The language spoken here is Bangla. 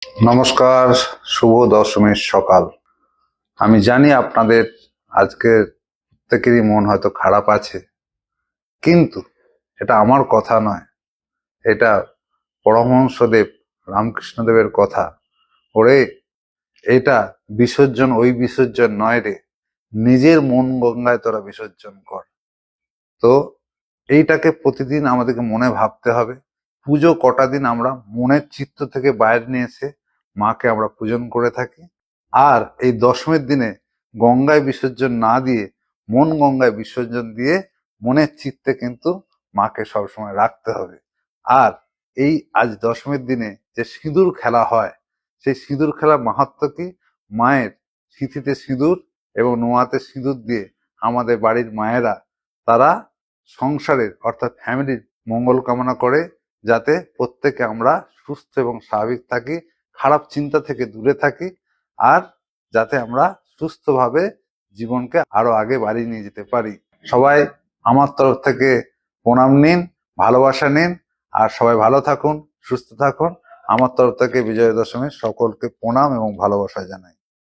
নমস্কার, শুভ দশমীর সকাল। আমি জানি আপনাদের আজকের প্রত্যেকেরই মন হয়তো খারাপ আছে, কিন্তু এটা আমার কথা নয়, এটা পরমহংসদেব রামকৃষ্ণদেবের কথা। ওরে, এটা বিসর্জন ওই বিসর্জন নয় রে, নিজের মন গঙ্গায় তোরা বিসর্জন কর। তো এইটাকে প্রতিদিন আমাদেরকে মনে ভাবতে হবে। পুজো কটা দিন আমরা মনের চিত্ত থেকে বাইরে নিয়ে এসে মাকে আমরা পূজন করে থাকি। আর এই দশমীর দিনে গঙ্গায় বিসর্জন না দিয়ে মন গঙ্গায় বিসর্জন দিয়ে মনের চিত্তে কিন্তু মাকে সবসময় রাখতে হবে। আর এই আজ দশমীর দিনে যে সিঁদুর খেলা হয়, সেই সিঁদুর খেলার মাহাত্ম্য কি? মায়ের সিঁথিতে সিঁদুর এবং নোয়াতে সিঁদুর দিয়ে আমাদের বাড়ির মায়েরা তারা সংসারের অর্থাৎ ফ্যামিলির মঙ্গল কামনা করে, যাতে প্রত্যেকে আমরা সুস্থ এবং স্বাভাবিক থাকি, খারাপ চিন্তা থেকে দূরে থাকি, আর যাতে আমরা সুস্থভাবে জীবনকে আরো আগে বাড়িয়ে নিয়ে যেতে পারি। সবাই আমার তরফ থেকে প্রণাম নিন, ভালোবাসা নিন, আর সবাই ভালো থাকুন, সুস্থ থাকুন। আমার তরফ থেকে বিজয়া দশমীর সকলকে প্রণাম এবং ভালোবাসা জানাই।